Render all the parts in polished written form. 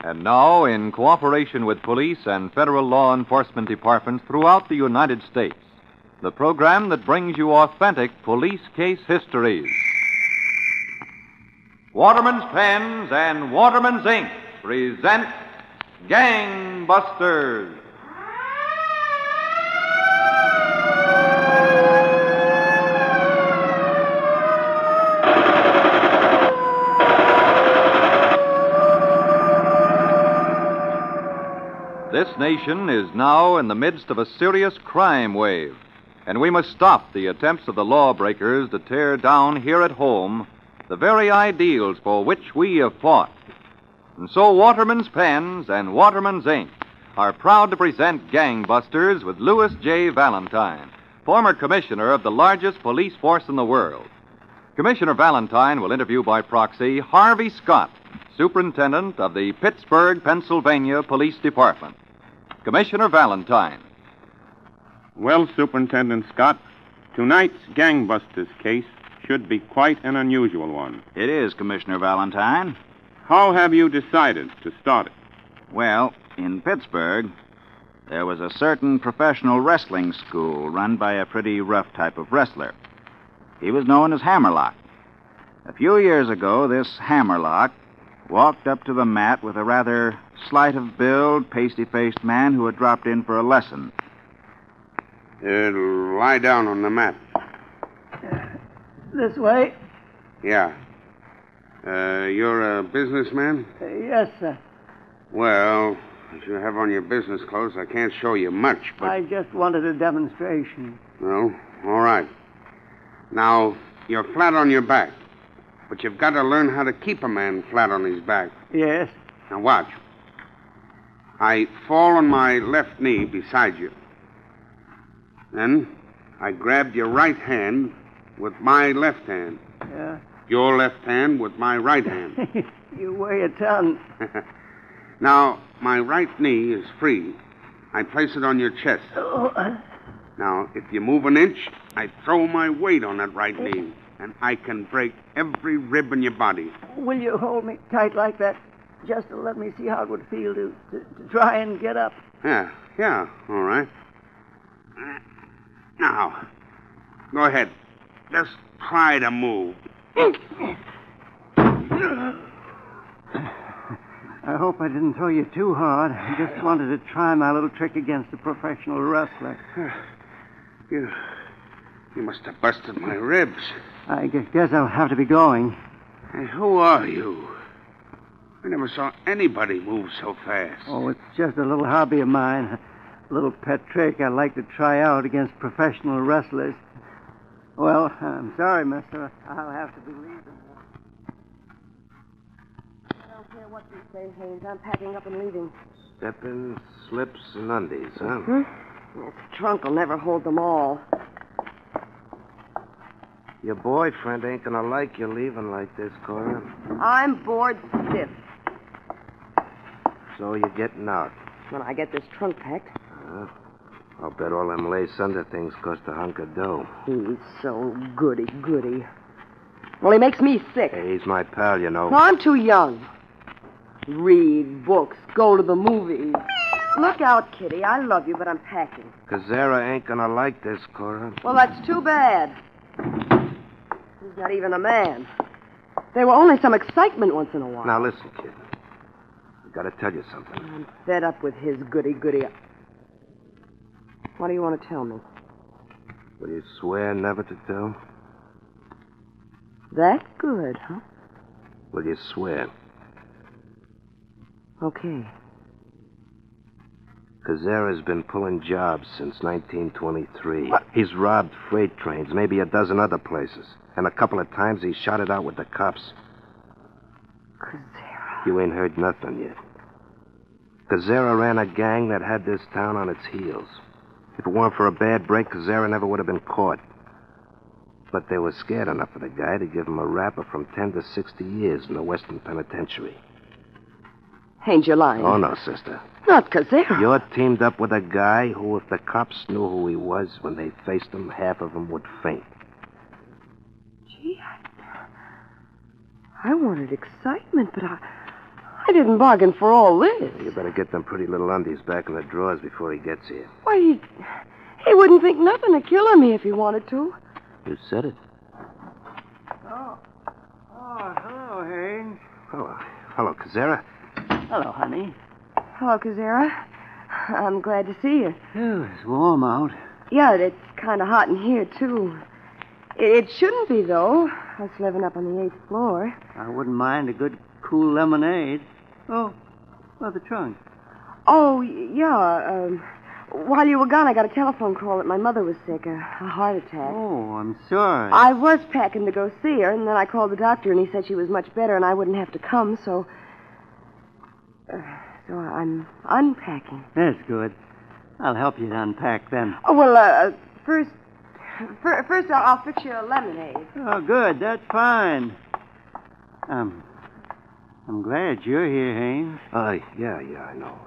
And now, in cooperation with police and federal law enforcement departments throughout the United States, the program that brings you authentic police case histories. Waterman's Pens and Waterman's Ink present Gangbusters. This nation is now in the midst of a serious crime wave, and we must stop the attempts of the lawbreakers to tear down here at home the very ideals for which we have fought. And so Waterman's Pens and Waterman's Ink are proud to present Gangbusters with Louis J. Valentine, former commissioner of the largest police force in the world. Commissioner Valentine will interview by proxy Harvey Scott, superintendent of the Pittsburgh, Pennsylvania Police Department. Commissioner Valentine. Well, Superintendent Scott, tonight's Gangbusters case should be quite an unusual one. It is, Commissioner Valentine. How have you decided to start it? Well, in Pittsburgh, there was a certain professional wrestling school run by a pretty rough type of wrestler. He was known as Hammerlock. A few years ago, this Hammerlock walked up to the mat with a rather slight of build, pasty-faced man who had dropped in for a lesson. Lie down on the mat. This way? Yeah. You're a businessman? Yes, sir. Well, if you have on your business clothes, I can't show you much, but... I just wanted a demonstration. No? All right. Now, you're flat on your back, but you've got to learn how to keep a man flat on his back. Yes. Now, watch. I fall on my left knee beside you. Then I grabbed your right hand with my left hand. Yeah. Your left hand with my right hand. You weigh a ton. Now, my right knee is free. I place it on your chest. Oh, Now, if you move an inch, I throw my weight on that right knee, and I can break every rib in your body. will you hold me tight like that just to let me see how it would feel to try and get up? Yeah, all right. Now, go ahead. Just try to move. I hope I didn't throw you too hard. I just wanted to try my little trick against a professional wrestler. You must have busted my ribs. I guess I'll have to be going. Hey, who are you? I never saw anybody move so fast. Oh, it's just a little hobby of mine. A little pet trick I like to try out against professional wrestlers. Well, I'm sorry, mister. I'll have to be leaving. I don't care what you say, Haynes. I'm packing up and leaving. Steppin', slips, and undies, huh? This trunk will never hold them all. Your boyfriend ain't gonna like you leaving like this, Cora. I'm bored stiff. So you're getting out. When I get this trunk packed. I'll bet all them lace-under things cost a hunk of dough. He's so goody-goody. Well, he makes me sick. Hey, he's my pal, you know. No, I'm too young. Read books, go to the movies. Look out, Kitty. I love you, but I'm packing. Cazzara ain't gonna like this, Cora. Well, that's too bad. He's not even a man. There were only some excitement once in a while. Now, listen, kid. I gotta tell you something. I'm fed up with his goody-goody. What do you want to tell me? Will you swear never to tell? That good, huh? Will you swear? Okay. Cazzara's been pulling jobs since 1923. What? He's robbed freight trains, maybe a dozen other places. And a couple of times he shot it out with the cops. Cazzara. You ain't heard nothing yet. Cazzara ran a gang that had this town on its heels. If it weren't for a bad break, Cazzara never would have been caught. But they were scared enough of the guy to give him a rapper from 10 to 60 years in the Western Penitentiary. Ain't you lying? Oh, no, sister. Not Cazzara. You're teamed up with a guy who, if the cops knew who he was when they faced him, half of them would faint. Gee, I wanted excitement, but I I didn't bargain for all this. You better get them pretty little undies back in the drawers before he gets here. Why, he wouldn't think nothing of killing me if he wanted to. You said it. Oh, hello, Haynes. Hello, Cazzara. Hello, honey. Hello, Cazzara. I'm glad to see you. Oh, it's warm out. Yeah, it's kind of hot in here, too. It shouldn't be, though. Us living up on the 8th floor. I wouldn't mind a good, cool lemonade. Oh, the trunk. Oh, yeah. While you were gone, I got a telephone call that my mother was sick, a heart attack. Oh, I'm sorry. I was packing to go see her, and then I called the doctor, and he said she was much better, and I wouldn't have to come, so I'm unpacking. That's good. I'll help you to unpack then. Oh, well, first I'll fix you a lemonade. Oh, good. That's fine. I'm glad you're here, Haynes. Yeah, I know.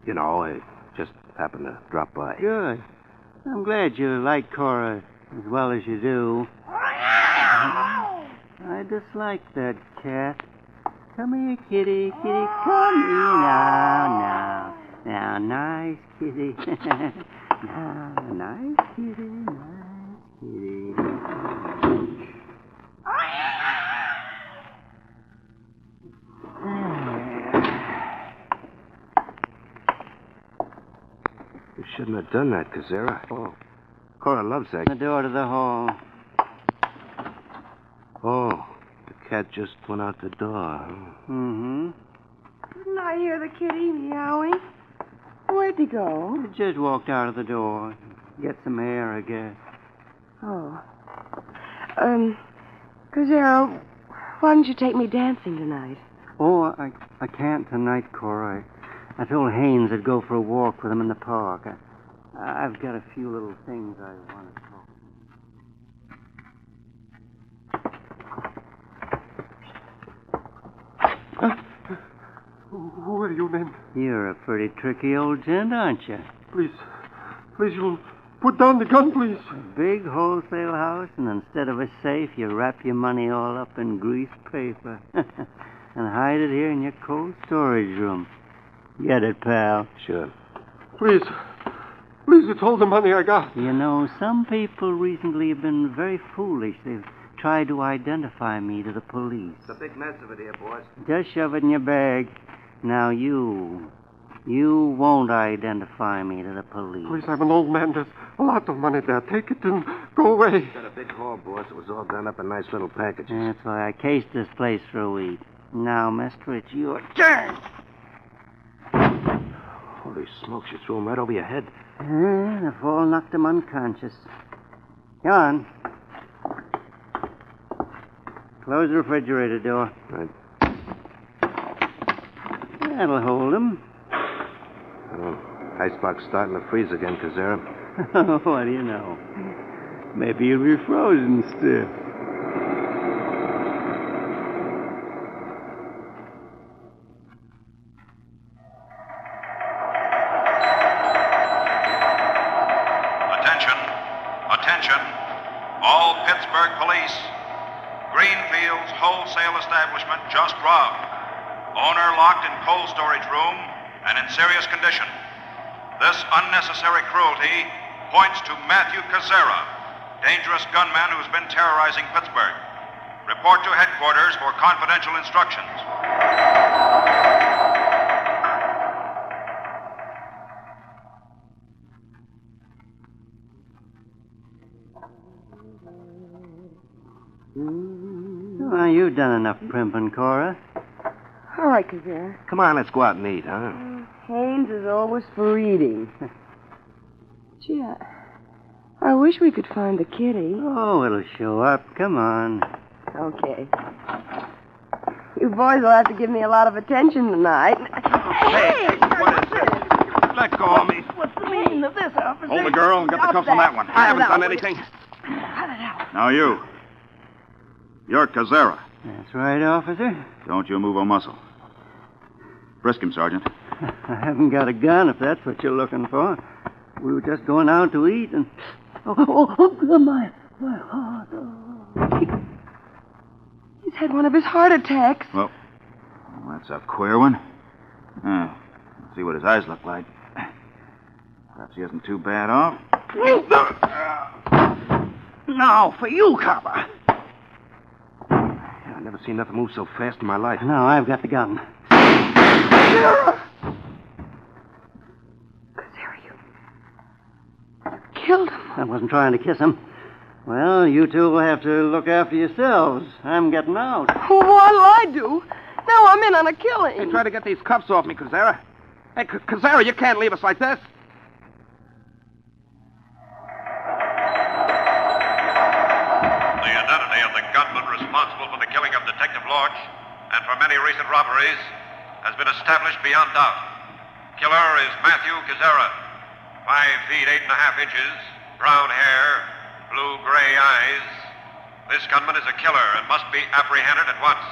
I just happened to drop by. Good. I'm glad you like Cora as well as you do. I dislike that cat. Come here, kitty. Come here now. Now, nice kitty. Now, nice kitty. You shouldn't have done that, Cazzara. Oh, Cora loves that. The door to the hall. Oh, the cat just went out the door. Mm-hmm. Didn't I hear the kitty meowing? Where'd he go? He just walked out of the door. Get some air, I guess. Oh. Cazzara, why don't you take me dancing tonight? Oh, I can't tonight, Cora. I told Haynes I'd go for a walk with him in the park. I've got a few little things I want to talk. Who are you, then? You're a pretty tricky old gent, aren't you? Please, you'll put down the gun, please. A big wholesale house, and instead of a safe, you wrap your money all up in greased paper and hide it here in your cold storage room. Get it, pal? Sure. Please, it's all the money I got. You know, some people recently have been very foolish. They've tried to identify me to the police. It's a big mess of it here, boys. Just shove it in your bag. Now you won't identify me to the police. Please, I'm an old man. There's a lot of money there. Take it and go away. Got a big haul, boss. It was all done up in nice little packages. That's why I cased this place for a week. Now, mister, it's your turn. Holy smokes, you threw him right over your head. The fall knocked him unconscious. Come on. Close the refrigerator door. Right. That'll hold him. Icebox starting to freeze again, Cazzara. What do you know? Maybe he'll be frozen stiff. Attention, all Pittsburgh police. Greenfield's wholesale establishment just robbed. Owner locked in cold storage room and in serious condition. This unnecessary cruelty points to Matthew Cazzara, dangerous gunman who's been terrorizing Pittsburgh. Report to headquarters for confidential instructions. Well, you've done enough primping, Cora. All right, Cazzara. Come on, let's go out and eat, huh? Haynes is always for eating. Gee, I wish we could find the kitty. Oh, it'll show up. Come on. Okay. You boys will have to give me a lot of attention tonight. Hey, what is this? Let go of me. What's the meaning of this, officer? Hold the girl and get the cuffs on that one. I haven't done anything. Cut it out. Now you. You're Cazzara. That's right, officer. Don't you move a muscle. Frisk him, Sergeant. I haven't got a gun, if that's what you're looking for. We were just going out to eat, and... my heart. Oh. He's had one of his heart attacks. Well, That's a queer one. Let's see what his eyes look like. Perhaps he isn't too bad off. Now, for you, copper. I've never seen nothing move so fast in my life. Now I've got the gun. Cazzara, you killed him. I wasn't trying to kiss him. Well, you two will have to look after yourselves. I'm getting out. What'll I do? Now I'm in on a killing. Hey, try to get these cuffs off me, Cazzara. Hey, Cazzara, you can't leave us like this. The identity of the gunman responsible for the killing of Detective Lorch and for many recent robberies has been established beyond doubt. Killer is Matthew Cazzara, 5 feet 8.5 inches, brown hair, blue-gray eyes. This gunman is a killer and must be apprehended at once.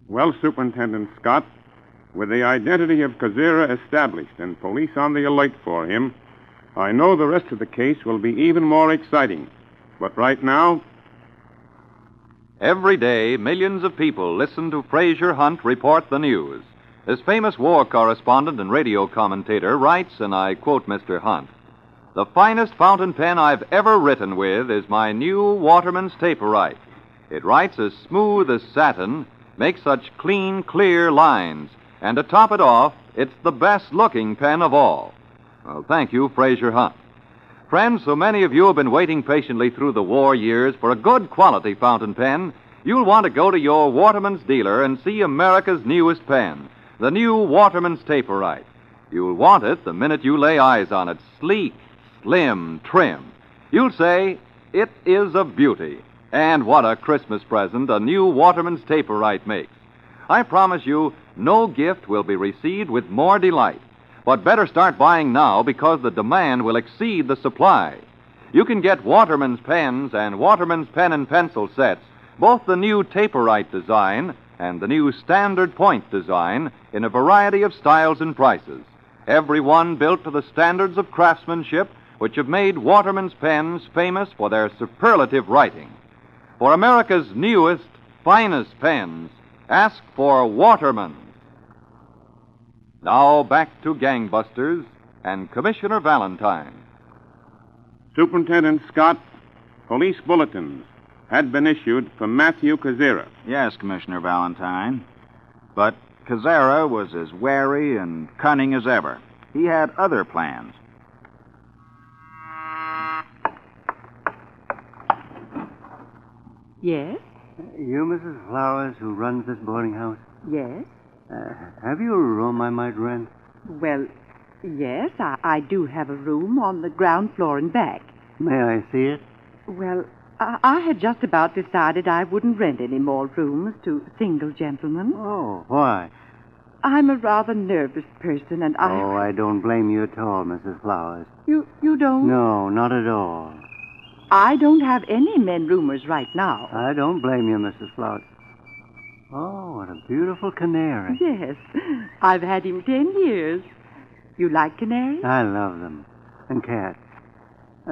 Well, Superintendent Scott, with the identity of Cazzara established and police on the alert for him, I know the rest of the case will be even more exciting. But right now... Every day, millions of people listen to Fraser Hunt report the news. This famous war correspondent and radio commentator writes, and I quote Mr. Hunt, "The finest fountain pen I've ever written with is my new Waterman's Taperite. It writes as smooth as satin, makes such clean, clear lines, and to top it off, it's the best-looking pen of all." Well, thank you, Fraser Hunt. Friends, so many of you have been waiting patiently through the war years for a good quality fountain pen, you'll want to go to your Waterman's dealer and see America's newest pen, the new Waterman's Taperite. You'll want it the minute you lay eyes on it, sleek, slim, trim. You'll say, it is a beauty. And what a Christmas present a new Waterman's Taperite makes. I promise you, no gift will be received with more delight. But better start buying now because the demand will exceed the supply. You can get Waterman's pens and Waterman's pen and pencil sets, both the new Taperite design and the new Standard Point design, in a variety of styles and prices. Every one built to the standards of craftsmanship which have made Waterman's pens famous for their superlative writing. For America's newest, finest pens, ask for Waterman's. Now back to Gangbusters and Commissioner Valentine. Superintendent Scott, police bulletins had been issued for Matthew Cazzara. Yes, Commissioner Valentine. But Cazzara was as wary and cunning as ever. He had other plans. Yes? You, Mrs. Flowers, who runs this boarding house? Yes? Have you a room I might rent? Well, yes, I do have a room on the ground floor and back. May I see it? Well, I had just about decided I wouldn't rent any more rooms to single gentlemen. Oh, why? I'm a rather nervous person, and I don't blame you at all, Mrs. Flowers. You don't? No, not at all. I don't have any men roomers right now. I don't blame you, Mrs. Flowers. Oh, what a beautiful canary. Yes, I've had him 10 years. You like canaries? I love them. And cats.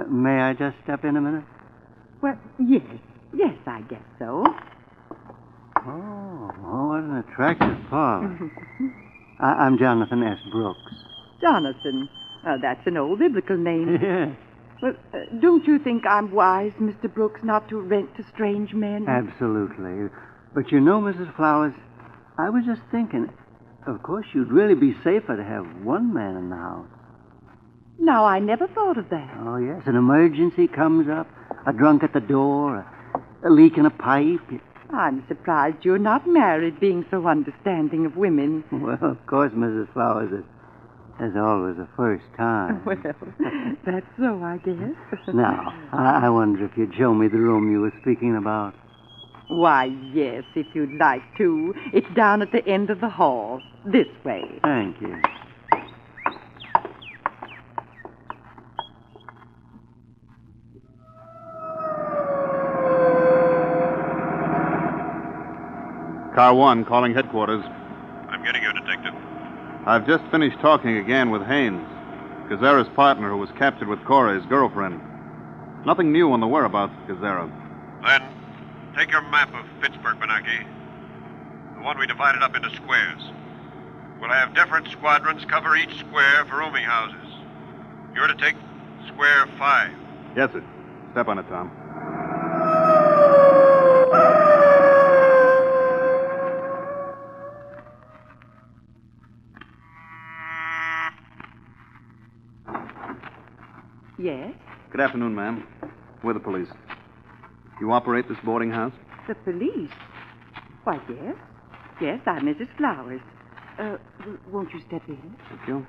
May I just step in a minute? Well, yes, I guess so. Oh, what an attractive parlor. I'm Jonathan S. Brooks. Jonathan. That's an old biblical name. Yes. Well, don't you think I'm wise, Mr. Brooks, not to rent to strange men? Absolutely. But you know, Mrs. Flowers, I was just thinking, of course, you'd really be safer to have one man in the house. Now, I never thought of that. Oh, yes. An emergency comes up, a drunk at the door, a leak in a pipe. I'm surprised you're not married, being so understanding of women. Well, of course, Mrs. Flowers, there's always a first time. Well, that's so, I guess. Now, I wonder if you'd show me the room you were speaking about. Why, yes, if you'd like to. It's down at the end of the hall. This way. Thank you. Car 1, calling headquarters. I'm getting you, Detective. I've just finished talking again with Haynes, Cazzara's partner who was captured with Cora, his girlfriend. Nothing new on the whereabouts of Cazzara. Then, take your map of Pittsburgh, Benaki. The one we divided up into squares. We'll have different squadrons cover each square for rooming houses. You're to take square 5. Yes, sir. Step on it, Tom. Yes? Good afternoon, ma'am. We're the police. You operate this boarding house? The police? Why, yes. Yes, I'm Mrs. Flowers. Won't you step in? Thank you.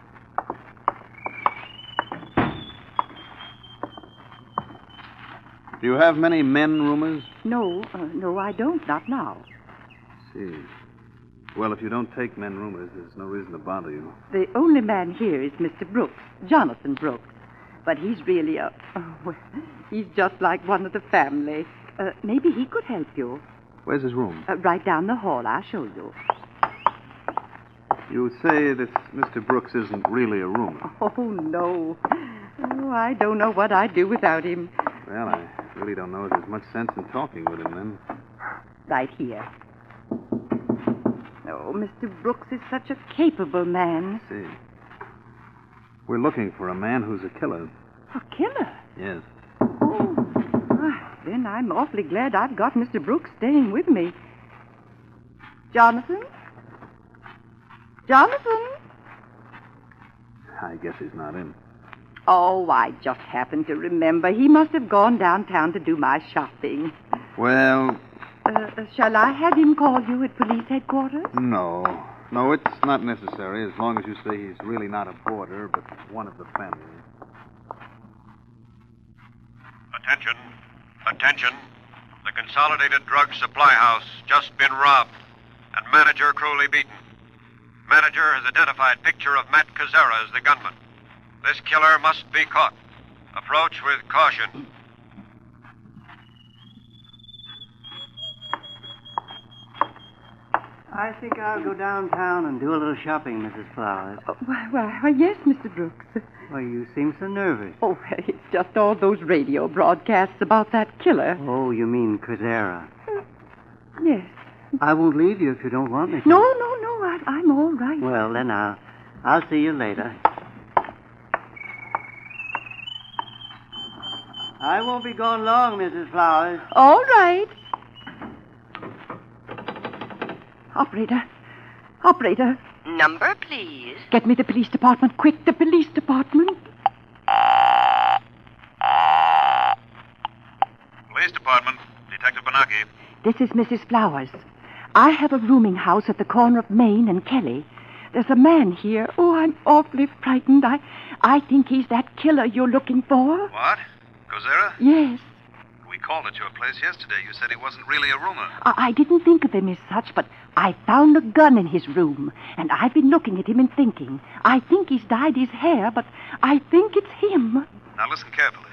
Do you have many men roomers? No, I don't. Not now. See. Well, if you don't take men roomers, there's no reason to bother you. The only man here is Mr. Brooks, Jonathan Brooks. But he's really he's just like one of the family. Maybe he could help you. Where's his room? Right down the hall. I'll show you. You say this Mr. Brooks isn't really a roomer. Oh, no. Oh, I don't know what I'd do without him. Well, I really don't know if there's much sense in talking with him then. Right here. Oh, Mr. Brooks is such a capable man. I see. We're looking for a man who's a killer. A killer? Yes. Oh, then I'm awfully glad I've got Mr. Brooks staying with me. Jonathan? Jonathan? I guess he's not in. Oh, I just happened to remember. He must have gone downtown to do my shopping. Well... shall I have him call you at police headquarters? No. No, it's not necessary, as long as you say he's really not a boarder, but one of the family. Attention. Attention. The Consolidated Drug Supply House just been robbed, and manager cruelly beaten. Manager has identified picture of Matt Cazzara as the gunman. This killer must be caught. Approach with caution. I think I'll go downtown and do a little shopping, Mrs. Flowers. Why, yes, Mr. Brooks. Why, you seem so nervous. Oh, it's just all those radio broadcasts about that killer. Oh, you mean Cazzara? Yes. I won't leave you if you don't want me to. No, I'm all right. Well, then I'll see you later. I won't be gone long, Mrs. Flowers. All right. Operator. Number, please. Get me the police department. Quick, the police department. Police Department. Detective Benaki. This is Mrs. Flowers. I have a rooming house at the corner of Main and Kelly. There's a man here. Oh, I'm awfully frightened. I think he's that killer you're looking for. What? Cazzara? Yes. We called at your place yesterday. You said he wasn't really a roomer. I didn't think of him as such, but I found a gun in his room, and I've been looking at him and thinking. I think he's dyed his hair, but I think it's him. Now listen carefully.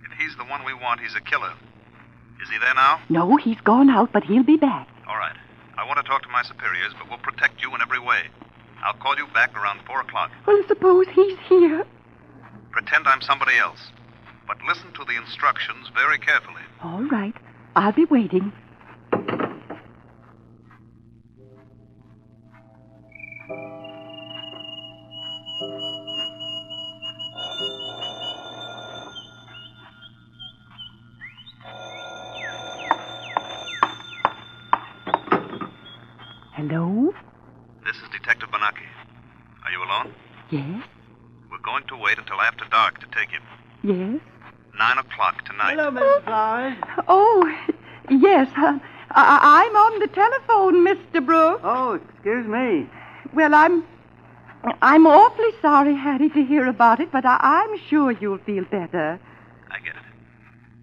If he's the one we want, he's a killer. Is he there now? No, he's gone out, but he'll be back. All right. I want to talk to my superiors, but we'll protect you in every way. I'll call you back around 4 o'clock. Well, suppose he's here. Pretend I'm somebody else. But listen to the instructions very carefully. All right. I'll be waiting. Hello? This is Detective Benaki. Are you alone? Yes? We're going to wait until after dark to take him. Yes? 9 o'clock tonight. Hello, Mrs. Flowers. Oh, yes. I'm on the telephone, Mr. Brooks. Oh, excuse me. Well, I'm awfully sorry, Hattie, to hear about it, but I'm sure you'll feel better. I get it.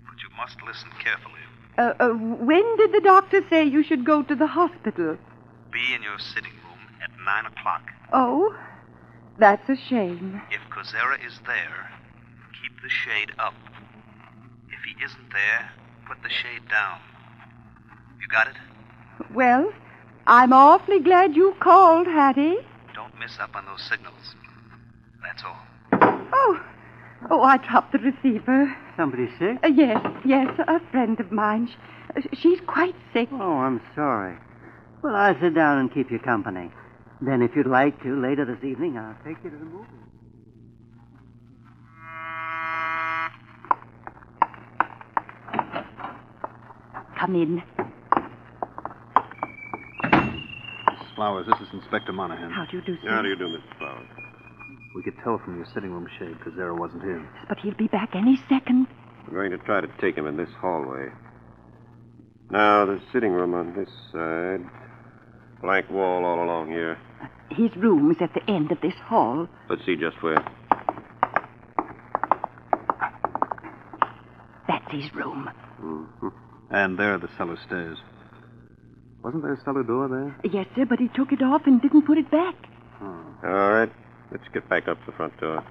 But you must listen carefully. When did the doctor say you should go to the hospital? Be in your sitting room at 9 o'clock. Oh, that's a shame. If Cazzara is there, keep the shade up. If he isn't there, put the shade down. You got it? Well, I'm awfully glad you called, Hattie. Don't miss up on those signals. That's all. Oh, I dropped the receiver. Somebody sick? Yes, a friend of mine. She's quite sick. Oh, I'm sorry. Well, I'll sit down and keep you company. Then, if you'd like to, later this evening, I'll take you to the movie. Come in. Miss Flowers, this is Inspector Monahan. How do you do, sir? How do you do, Mr. Flowers? We could tell from your sitting room shade Cazzara wasn't here. But he'll be back any second. We're going to try to take him in this hallway. Now, the sitting room on this side. Blank wall all along here. His room is at the end of this hall. Let's see just where. That's his room. Mm-hmm. And there are the cellar stairs. Wasn't there a cellar door there? Yes, sir, but he took it off and didn't put it back. Oh. All right. Let's get back up the front door.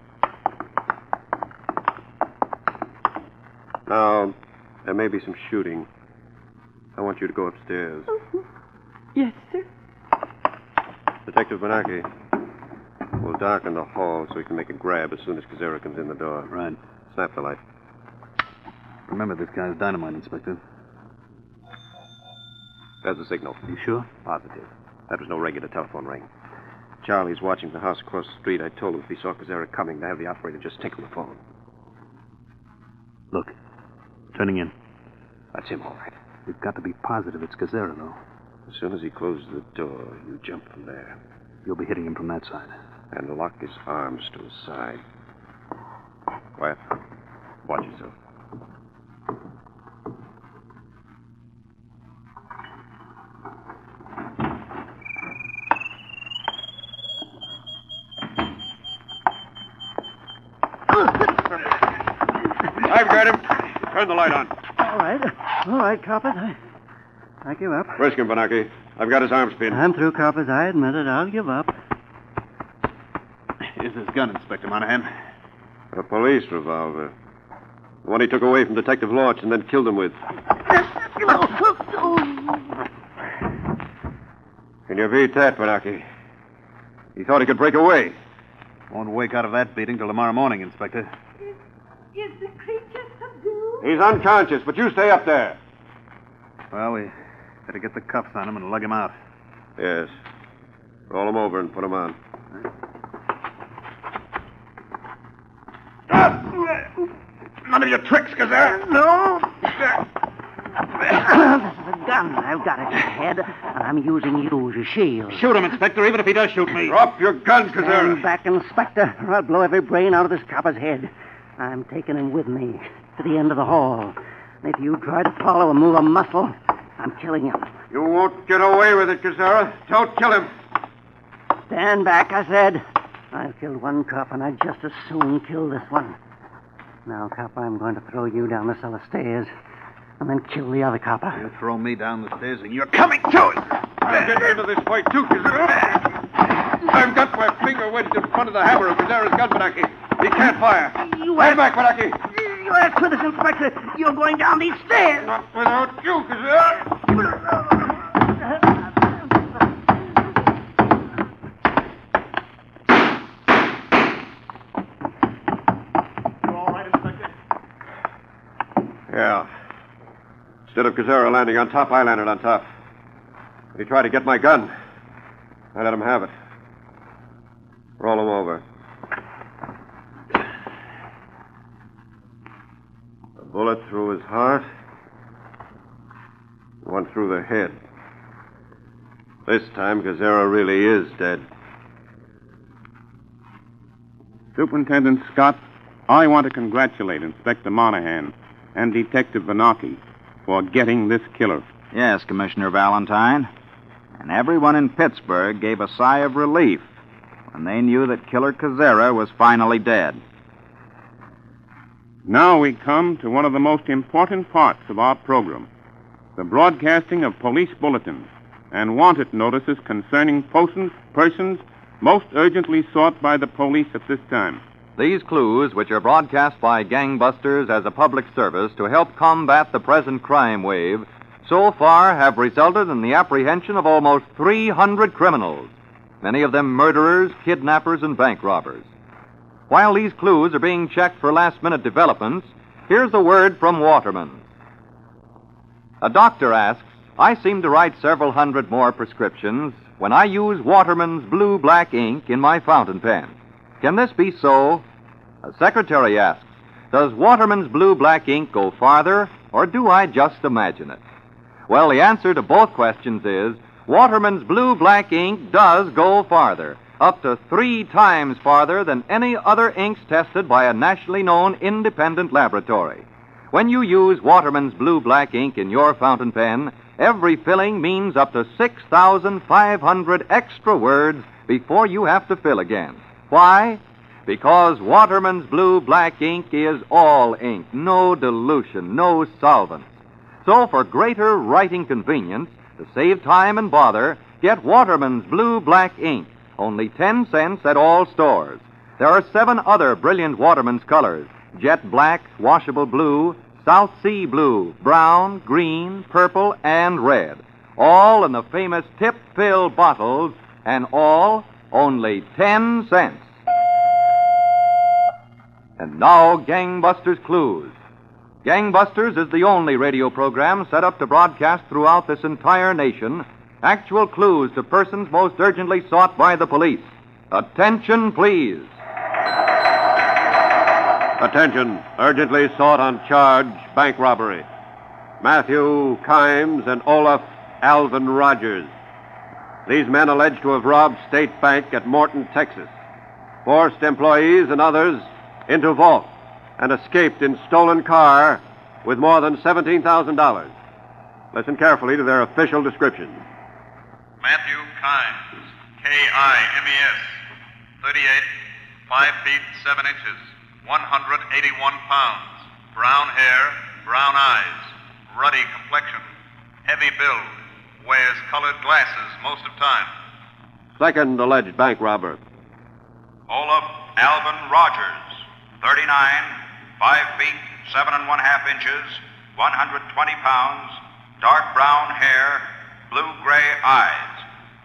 Now, there may be some shooting. I want you to go upstairs. Yes, sir. Detective Benaki, we'll darken the hall so we can make a grab as soon as Cazzara comes in the door. Right. Snap the light. Remember, this guy's dynamite, Inspector. There's the signal. You sure? Positive. That was no regular telephone ring. Charlie's watching the house across the street. I told him if he saw Cazzara coming to have the operator just tinkle the phone. Look. Turning in. That's him, all right. We've got to be positive it's Cazzara, though. As soon as he closes the door, you jump from there. You'll be hitting him from that side. And lock his arms to his side. Quiet. Watch yourself. I've got him. Turn the light on. All right, coppers. I give up. Risk him, Benaki. I've got his arms pinned. I'm through, coppers. I admit it. I'll give up. Here's his gun, Inspector Monahan. A police revolver. The one he took away from Detective Lorch and then killed him with. Can you beat that, Benaki? He thought he could break away. Won't wake out of that beating till tomorrow morning, Inspector. Is the creature subdued? He's unconscious, but you stay up there. Well, we better get the cuffs on him and lug him out. Yes. Roll him over and put him on. None of your tricks, Cazzara. No. This is a gun. I've got it in the head, and I'm using you as a shield. Shoot him, Inspector, even if he does shoot me. Drop your gun, Stand Cazzara. back, Inspector, or I'll blow every brain out of this copper's head. I'm taking him with me to the end of the hall. And if you try to follow and move a muscle, I'm killing him. You won't get away with it, Cazzara. Don't kill him. Stand back, I said. I've killed one cop, and I'd just as soon kill this one. Now, copper, I'm going to throw you down the cellar stairs and then kill the other copper. You throw me down the stairs and you're coming to it. I'll get into this fight, too, Cazzara. I've got my finger wedged in front of the hammer of Cazzara's gun, Benaki. He can't fire. Stand back, Benaki. You asked for this, Inspector. You're going down these stairs. Not without you, Cazzara. Yeah. Instead of Cazzara landing on top, I landed on top. He tried to get my gun. I let him have it. Roll him over. A bullet through his heart. One through the head. This time, Cazzara really is dead. Superintendent Scott, I want to congratulate Inspector Monahan and Detective Benaki for getting this killer. Yes, Commissioner Valentine. And everyone in Pittsburgh gave a sigh of relief when they knew that Killer Cazzara was finally dead. Now we come to one of the most important parts of our program, the broadcasting of police bulletins and wanted notices concerning persons most urgently sought by the police at this time. These clues, which are broadcast by Gangbusters as a public service to help combat the present crime wave, so far have resulted in the apprehension of almost 300 criminals, many of them murderers, kidnappers, and bank robbers. While these clues are being checked for last-minute developments, here's a word from Waterman's. A doctor asks, I seem to write several hundred more prescriptions when I use Waterman's blue-black ink in my fountain pen. Can this be so? A secretary asks, does Waterman's blue-black ink go farther, or do I just imagine it? Well, the answer to both questions is Waterman's blue-black ink does go farther, up to 3 times farther than any other inks tested by a nationally known independent laboratory. When you use Waterman's blue-black ink in your fountain pen, every filling means up to 6,500 extra words before you have to fill again. Why? Because Waterman's blue-black ink is all ink, no dilution, no solvent. So for greater writing convenience, to save time and bother, get Waterman's blue-black ink, only 10 cents at all stores. There are 7 other brilliant Waterman's colors: jet black, washable blue, South Sea blue, brown, green, purple, and red. All in the famous tip-fill bottles, and all only 10 cents. And now, Gangbusters Clues. Gangbusters is the only radio program set up to broadcast throughout this entire nation actual clues to persons most urgently sought by the police. Attention, please. Attention, urgently sought on charge, bank robbery. Matthew Kimes and Olaf Alvin Rogers. These men alleged to have robbed State Bank at Morton, Texas, forced employees and others into vault, and escaped in stolen car with more than $17,000. Listen carefully to their official description. Matthew Kimes, K-I-M-E-S, 38, 5 feet 7 inches, 181 pounds, brown hair, brown eyes, ruddy complexion, heavy build, wears colored glasses most of time. Second alleged bank robber. Olaf Alvin Rogers, 39, 5 feet 7 1/2 inches, 120 pounds, dark brown hair, blue-gray eyes,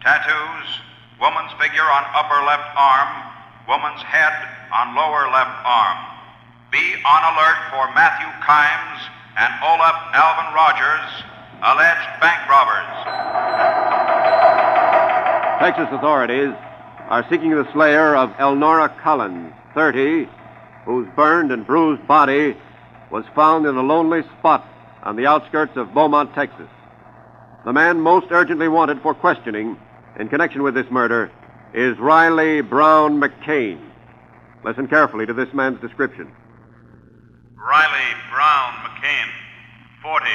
tattoos, woman's figure on upper left arm, woman's head on lower left arm. Be on alert for Matthew Kimes and Olaf Alvin Rogers, alleged bank robbers. Texas authorities are seeking the slayer of Elnora Collins, 30, whose burned and bruised body was found in a lonely spot on the outskirts of Beaumont, Texas. The man most urgently wanted for questioning in connection with this murder is Riley Brown McCain. Listen carefully to this man's description. Riley Brown McCain, 40,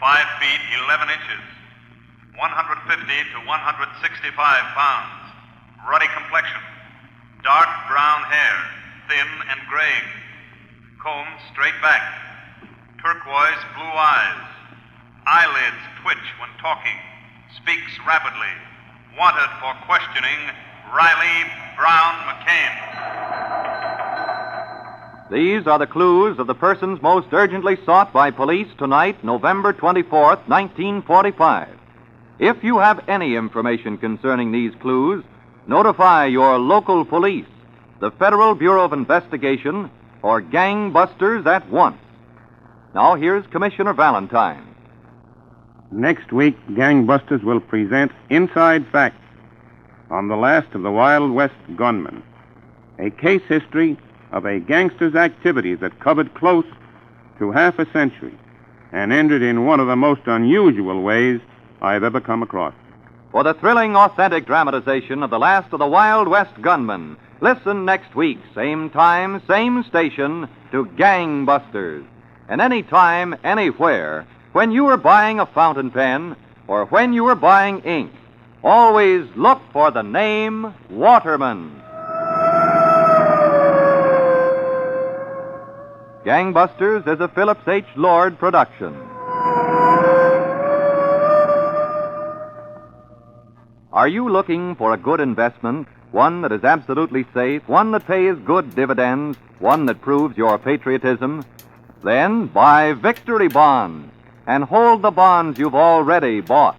5 feet 11 inches, 150 to 165 pounds, ruddy complexion, dark brown hair, thin and graying, combed straight back, turquoise blue eyes, eyelids twitch when talking, speaks rapidly, wanted for questioning, Riley Brown McCain. These are the clues of the persons most urgently sought by police tonight, November 24th, 1945. If you have any information concerning these clues, notify your local police, the Federal Bureau of Investigation, or Gangbusters at once. Now here's Commissioner Valentine. Next week, Gangbusters will present Inside Facts on the last of the Wild West gunmen, a case history of a gangster's activities that covered close to half a century and ended in one of the most unusual ways I've ever come across. For the thrilling, authentic dramatization of the last of the Wild West gunmen, listen next week, same time, same station, to Gangbusters. And any time, anywhere, when you are buying a fountain pen or when you are buying ink, always look for the name Waterman. Gangbusters is a Phillips H. Lord production. Are you looking for a good investment, one that is absolutely safe, one that pays good dividends, one that proves your patriotism? Then buy Victory Bonds and hold the bonds you've already bought.